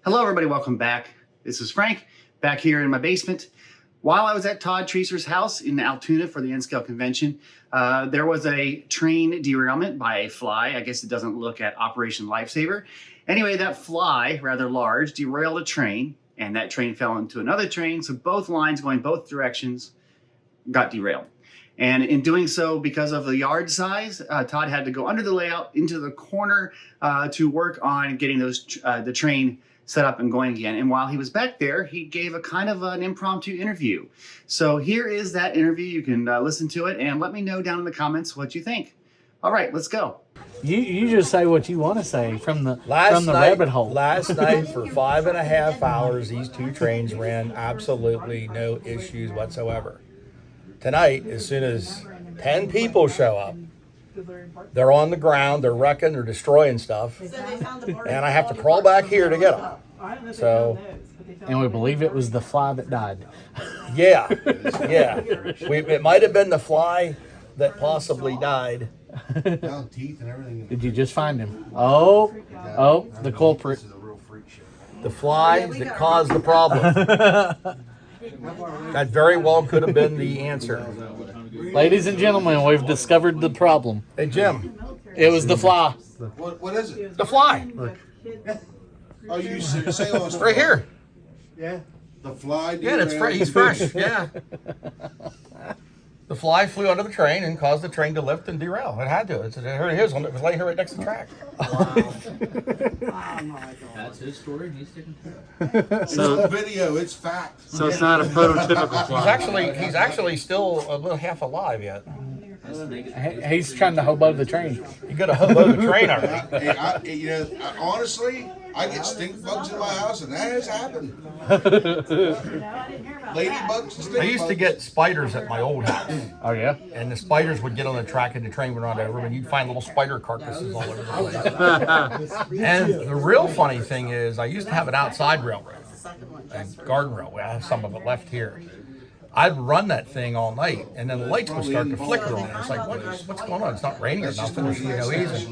Hello everybody, welcome back. This is Frank, back here in my basement. While I was at Todd Treaster's house in Altoona for the N-Scale convention, there was a train derailment by a fly. I guess it doesn't look at Operation Lifesaver. Anyway, that fly, rather large, derailed a train, and that train fell into another train, so both lines going both directions got derailed. And in doing so, because of the yard size, Todd had to go under the layout into the corner to work on getting the train set up and going again. And while he was back there, he gave a kind of an impromptu interview. So here is that interview. You can listen to it and let me know down in the comments what you think. All right, let's go. You just say what you want to say from the rabbit hole. Last night for 5.5 hours, these two trains ran absolutely no issues whatsoever. Tonight, as soon as 10 people show up, they're on the ground, they're wrecking, they're destroying stuff, and I have to crawl back here to get them. So, And we believe it was the fly that died. yeah. It might have been the fly that possibly died. Found teeth and everything. Did you just find him? Oh, the culprit. The fly that caused the problem. That very well could have been the answer. Ladies and gentlemen, we've discovered the problem. Hey, Jim. It was the fly. What is it? The fly. Oh, you say oh, it's Right here. Yeah. The fly. Yeah, that's he's fresh. Yeah. The fly flew under the train and caused the train to lift and derail. It had to. Here it is. It was laying here right next to the track. That's his story. He's sticking to it. It's not video. It's fact. So it's not a prototypical fly. He's actually still a little half alive yet. He's trying to hobo the train. You got to hobo the train already. Honestly, I get stink bugs in my house, and that has happened. Ladybugs and stink bugs. I used to get spiders at my old house, Oh, yeah? and the spiders would get on the track and the train would run over, and you'd find little spider carcasses all over the place. And the real funny thing is, I used to have an outside railroad, a garden railway. I have some of it left here. I'd run that thing all night, and then the lights would start to flicker on it. It's like, what's going on? It's not raining or nothing. It's easy.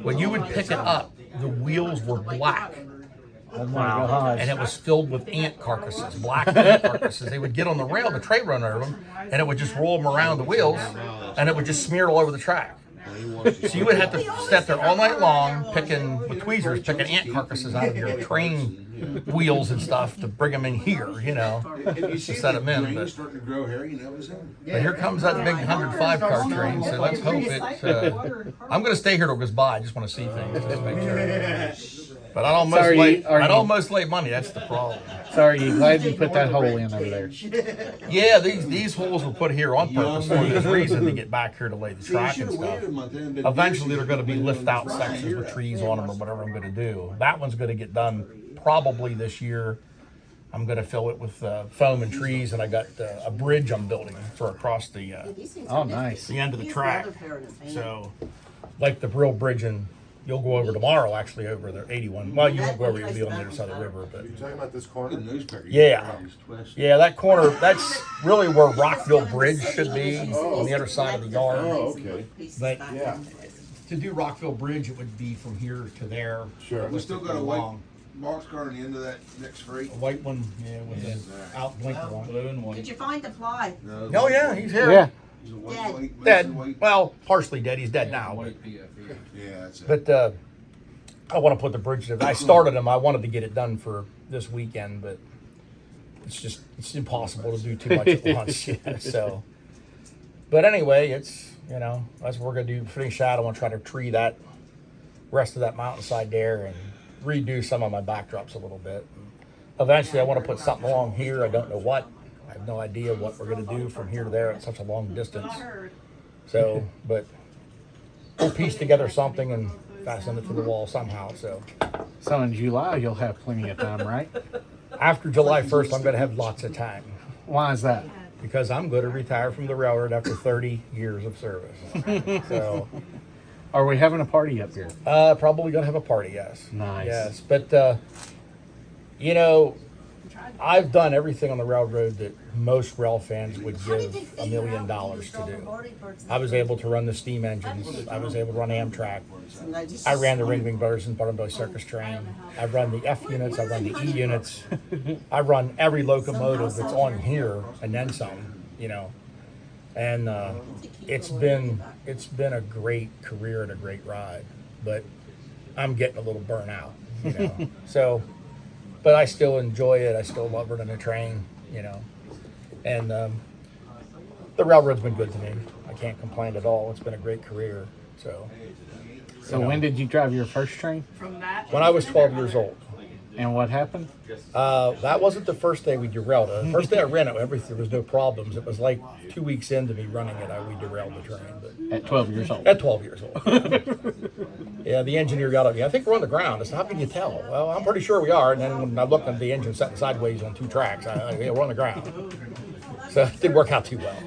When you would pick it up, the wheels were black. Oh, my God. And it was filled with ant carcasses, black ant carcasses. They would get on the rail, the train run over them, and it would just roll them around the wheels, and it would just smear all over the track. So you would have to sit there all night long with tweezers, picking ant carcasses out of your train wheels and stuff to bring them in here, to set them in. But here comes that big 105 car train, so let's hope it. I'm going to stay here till it goes by. I just want to see things, just to make sure. But I'd almost lay money. That's the problem. Sorry, you glad you put that hole in over there? Yeah, these holes were put here on purpose for this reason, to get back here to lay the track and stuff. Eventually, they're going to be lift out sections with trees on them or whatever I'm going to do. That one's going to get done probably this year. I'm going to fill it with foam and trees, and I got a bridge I'm building for across the Oh, nice. the end of the track. So, like the real bridge you'll go over tomorrow, actually, over the 81. Well, you won't go over, you'll be on the other side of the river. But You're talking about this corner? yeah, that corner, that's really where Rockville Bridge should be, on the other side of the yard. Oh, okay. But to do Rockville Bridge, it would be from here to there. Sure. We still got a white boxcar on the end of that next freight. A white one, with the out blinker on. Blue and white. Did you find the fly? Oh, yeah, he's here. Yeah. He's a white, Dead. Well, partially dead. He's dead now. White PFE. Yeah, that's it. But I want to put the bridge in. I started them. I wanted to get it done for this weekend, but it's impossible to do too much at once. So, but anyway, it's, that's what we're going to do. Finish that. I want to try to tree that rest of that mountainside there and redo some of my backdrops a little bit. And eventually, I want to put something along here. I don't know what. I have no idea what we're going to do from here to there at such a long distance. So, but we'll piece together something and fasten it to the wall somehow. So In July, you'll have plenty of time, right? after July 1st, I'm going to have lots of time Why is that? because I'm going to retire from the railroad after 30 years of service. So Are we having a party up here? probably going to have a party, yes. Nice. Yes, but I've done everything on the railroad that most rail fans would give $1 million to do. I was able to run the steam engines. I was able to run Amtrak. I ran the Ring Wing Brothers and Buttermilk Circus train. I've run the F units. I've run the E units. I've run every locomotive that's on here and then some. You know, and it's been a great career and a great ride. But I'm getting a little burnt out. You know, so. But I still enjoy it. I still love running a train, you know. And the railroad's been good to me. I can't complain at all. It's been a great career. So when did you drive your first train? When I was 12 years old. And what happened? That wasn't the first day we derailed it. The first day I ran it, there was no problems. It was like 2 weeks into me running it, we derailed the train. But At 12 years old. at 12 years old. Yeah, the engineer got at me. I think we're on the ground. I said, how can you tell? Well, I'm pretty sure we are. And then when I looked at the engine setting sideways on 2 tracks, yeah, we're on the ground. So it didn't work out too well.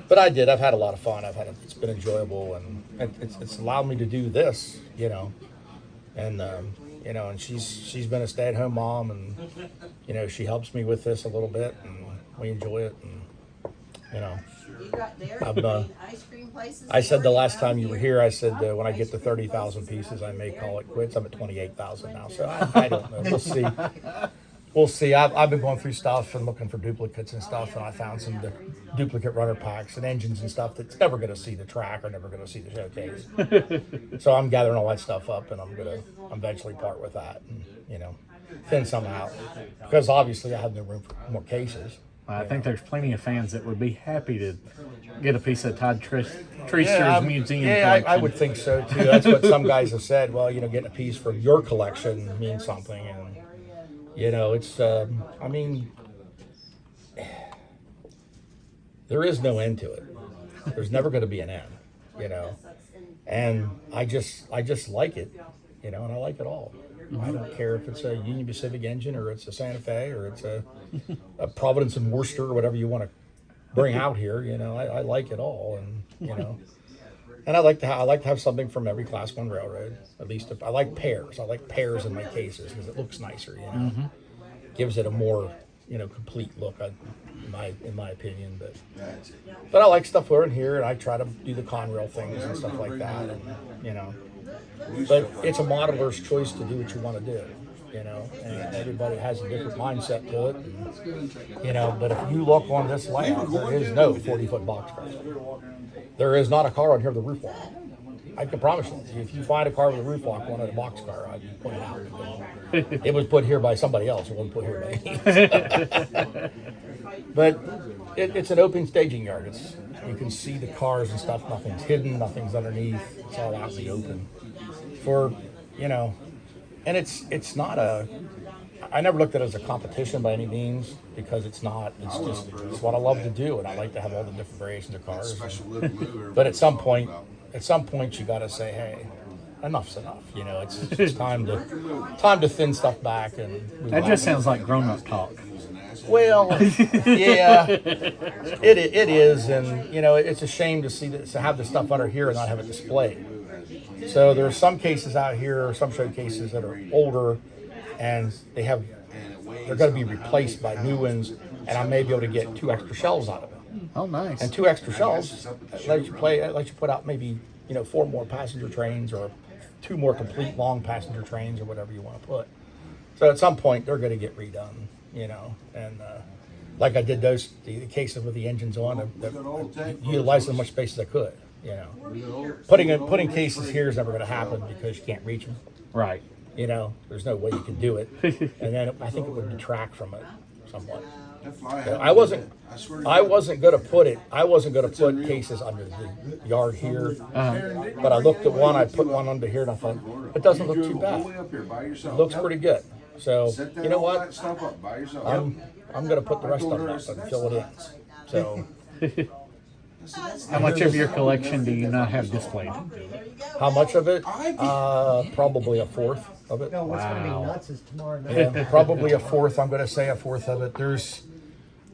But I did. I've had a lot of fun. It's been enjoyable, and it's allowed me to do this, you know. And you know, and she's been a stay-at-home mom, and you know, she helps me with this a little bit, and we enjoy it, and you know. I said the last time you were here, I said when I get to 30,000 pieces, I may call it quits. I'm at 28,000 now, so I don't know. We'll see. We'll see. I've been going through stuff and looking for duplicates and stuff, and I found some duplicate runner packs and engines and stuff that's never going to see the track or never going to see the showcase. So I'm gathering all that stuff up, and I'm going to eventually part with that, and you know, thin some out, because obviously I have no room for more cases. I think there's plenty of fans that would be happy to get a piece of Todd Treaster's museum collection. I would think so too. That's what some guys have said. Well, you know, getting a piece from your collection means something, and you know, it's. I mean, there is no end to it. There's never going to be an end, you know. And I just like it, you know, and I like it all. I don't care if it's a Union Pacific engine or it's a Santa Fe or it's a Providence and Worcester or whatever you want to bring out here. You know, I like it all, and you know, and I like to have something from every Class 1 railroad. At least I like pairs. I like pairs in my cases because it looks nicer. You know, gives it a more complete look. In my opinion, but I like stuff we're in here, and I try to do the Conrail things and stuff like that, and you know. But it's a modeler's choice to do what you want to do, you know, and everybody has a different mindset to it, and, you know. But if you look on this layout, there is no 40-foot boxcar. There is not a car on here with a roof walk. I can promise you, if you find a car with a roof walk on a boxcar, I'd point it out. It was put here by somebody else. It wasn't put here by me. But it's an open staging yard. You can see the cars and stuff. Nothing's hidden. Nothing's underneath. It's all out in the open. And it's not I never looked at it as a competition by any means, because it's not. It's what I love to do, and I like to have all the different variations of cars. But at some point you got to say, hey, enough's enough. You know, it's time to thin stuff back. And that just sounds like grown-up talk. Well, yeah, it is, and you know, it's a shame to have the stuff under here and not have it displayed. So there are some cases out here, or some showcases that are older, and they're going to be replaced by new ones, and I may be able to get 2 extra shelves out of it. Oh, nice! And 2 extra shelves let you put out maybe 4 more passenger trains, or 2 more complete long passenger trains, or whatever you want to put. So at some point they're going to get redone. You know, and like I did the cases with the engines on, utilized as much space as I could. You know, putting cases here is never going to happen because you can't reach them. Right. You know, there's no way you can do it, and then I think it would detract from it somewhat. So I wasn't going to put it. I wasn't going to put cases under the yard here, but I looked at one. I put one under here, and I thought it doesn't look too bad. It looks pretty good. So you know what? I'm going to put the rest of it up and fill it in. So how much of your collection do you not have displayed? How much of it? Probably a fourth of it. Wow. Yeah, probably a fourth. I'm going to say a fourth of it.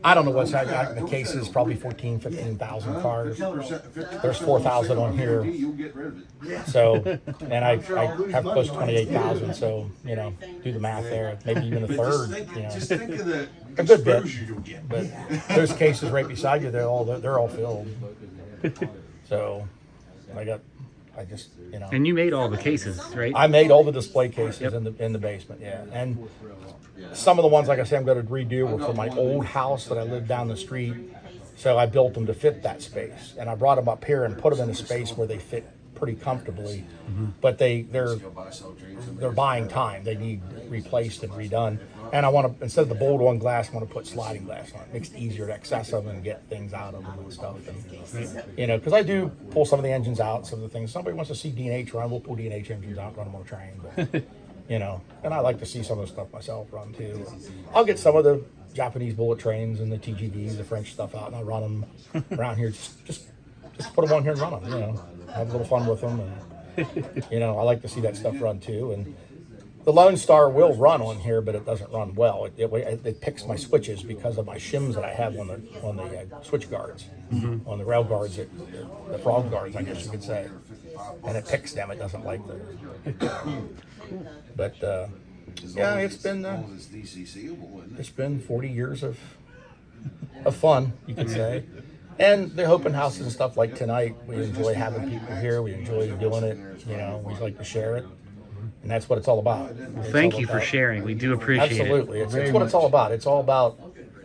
I don't know what's happening. The case is probably 14, 15,000 cars. There's 4,000 on here. So, and I have close to 28,000. So, you know, do the math there. Maybe even a third. You know, Just think of the a good bit. exposure you'll get. But those cases right beside you, they're all filled. So, I just, you know. And you made all the cases, right? I made all the display cases in the basement, yeah. And some of the ones, like I said, I'm going to redo were for my old house that I lived down the street. So I built them to fit that space, and I brought them up here and put them in a space where they fit pretty comfortably. But they're buying time. They need replaced and redone. And I want to, instead of the bold on glass, I want to put sliding glass on it. Makes it easier to access them and get things out of them and stuff. And, you know, because I do pull some of the engines out, some of the things. Somebody wants to see D&H run, we'll pull D&H engines out, run them on a train. But, you know, and I like to see some of the stuff myself run too. I'll get some of the Japanese bullet trains and the TGVs, the French stuff out, and I'll run them around here. Just put them on here and run them. You know, have a little fun with them. And, you know, I like to see that stuff run too. And the Lone Star will run on here, but it doesn't run well. It picks my switches because of my shims that I have on the switch guards, on the rail guards, the frog guards, I guess you could say. And it picks them. It doesn't like them. But yeah, it's been 40 years of fun, you could say. And the open houses and stuff like tonight, we enjoy having people here. We enjoy doing it. You know, we like to share it. And that's what it's all about. Thank you for sharing. We do appreciate it. Absolutely. It's what it's all about. It's all about,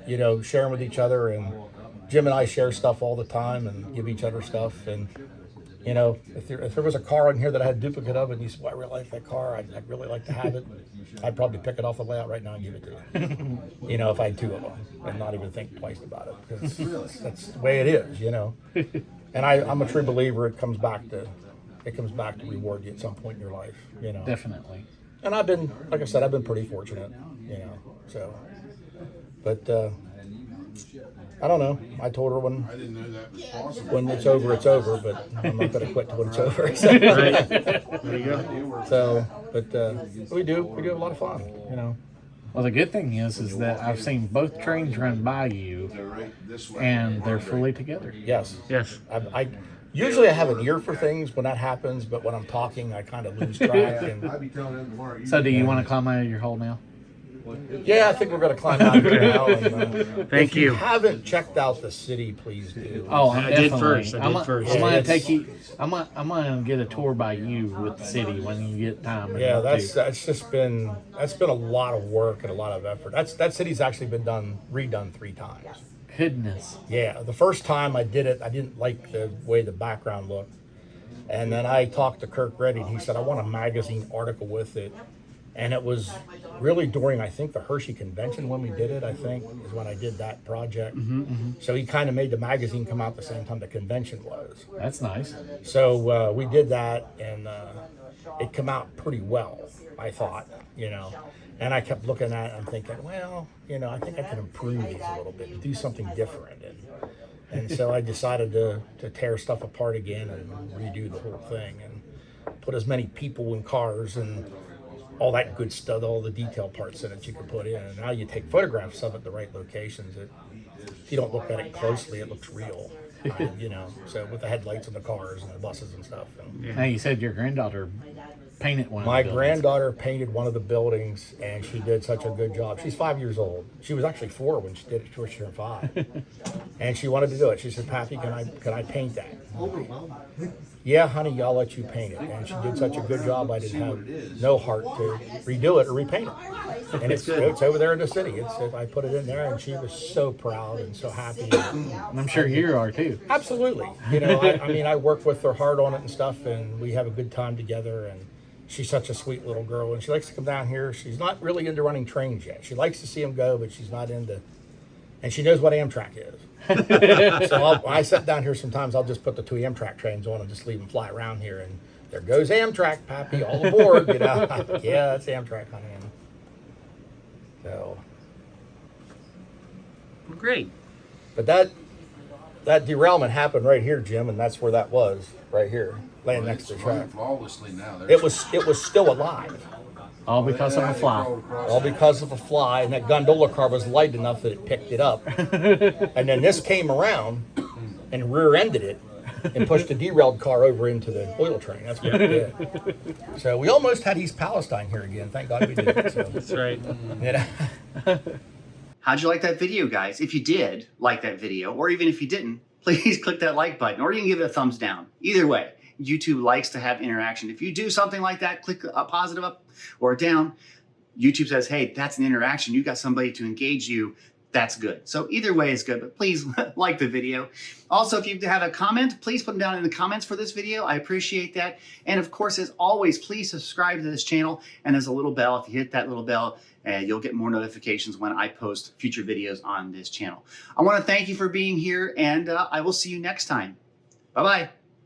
you know, sharing with each other. And Jim and I share stuff all the time and give each other stuff. And, you know, if there was a car in here that I had a duplicate of and you said, well, I really like that car, I'd really like to have it, I'd probably pick it off the layout right now and give it to you. You know, if I had two of them and not even think twice about it. Because that's the way it is, you know. And I'm a true believer it comes back to reward you at some point in your life, you know. Definitely. And I've been, like I said, I've been pretty fortunate, you know. So, but I don't know. I told her when it's over, it's over. But I'm not going to quit till when it's over. So, There you go. so but we do have a lot of fun, you know. Well, the good thing is that I've seen both trains run by you, and they're fully together. Yes. Yes. I usually I have an ear for things when that happens, but when I'm talking, I kind of lose track. And So, do you want to climb out of your hole now? yeah, I think we're going to climb out of here now. And, Thank if you. you haven't checked out the city, please do. Oh, I definitely. did first. I did first. I'm gonna Yeah, take you. I'm gonna get a tour by you with the city when you get time. Yeah, that's been a lot of work and a lot of effort. That city's actually been redone 3 times. Goodness. Yeah, the first time I did it, I didn't like the way the background looked, and then I talked to Kirk Reddy, and he said I want a magazine article with it, and it was really during I think the Hershey convention when we did it. I think is when I did that project. So he kind of made the magazine come out the same time the convention was. That's nice. So we did that, and it came out pretty well, I thought, you know. And I kept looking at it and thinking, well, you know, I think I can improve these a little bit and do something different. And so I decided to tear stuff apart again and redo the whole thing and put as many people and cars and all that good stuff, all the detail parts in it you can put in. And now you take photographs of it at the right locations. If you don't look at it closely, it looks real. You know, so with the headlights on the cars and the buses and stuff. And Now you said your granddaughter painted one. my of the buildings. granddaughter painted one of the buildings, and she did such a good job. She's 5 years old. She was actually 4 when she did it. She was 5, and she wanted to do it. She said, "Pappy, can I paint that?" Yeah, honey, I'll let you paint it. And she did such a good job. I didn't have no heart to redo it or repaint it. And it's over there in the city. I put it in there, and she was so proud and so happy. And I'm sure you are too. Absolutely. You know, I mean, I work with her hard on it and stuff, and we have a good time together. And she's such a sweet little girl, and she likes to come down here. She's not really into running trains yet. She likes to see them go, but she's not into. And she knows what Amtrak is. So when I sit down here, sometimes I'll just put the 2 Amtrak trains on and just leave them fly around here. And there goes Amtrak, Pappy, all aboard. You know, yeah, that's Amtrak, honey. So, Great. but that derailment happened right here, Jim, and that's where that was, right here, laying next to the track. Flawlessly now. It was still alive. All because of a fly. All because of a fly, and that gondola car was light enough that it picked it up. And then this came around and rear-ended it and pushed the derailed car over into the oil train. That's what it did. So we almost had East Palestine here again. Thank God we did. So, That's right. How'd you like that video, guys? If you did like that video, or even if you didn't, please click that like button, or you can give it a thumbs down. Either way, YouTube likes to have interaction. If you do something like that, click a positive up or down. YouTube says, hey, that's an interaction. You got somebody to engage you. That's good. So either way is good, but please like the video. Also, if you have a comment, please put them down in the comments for this video. I appreciate that. And of course, as always, please subscribe to this channel. And there's a little bell. If you hit that little bell, you'll get more notifications when I post future videos on this channel. I want to thank you for being here, and I will see you next time. Bye-bye.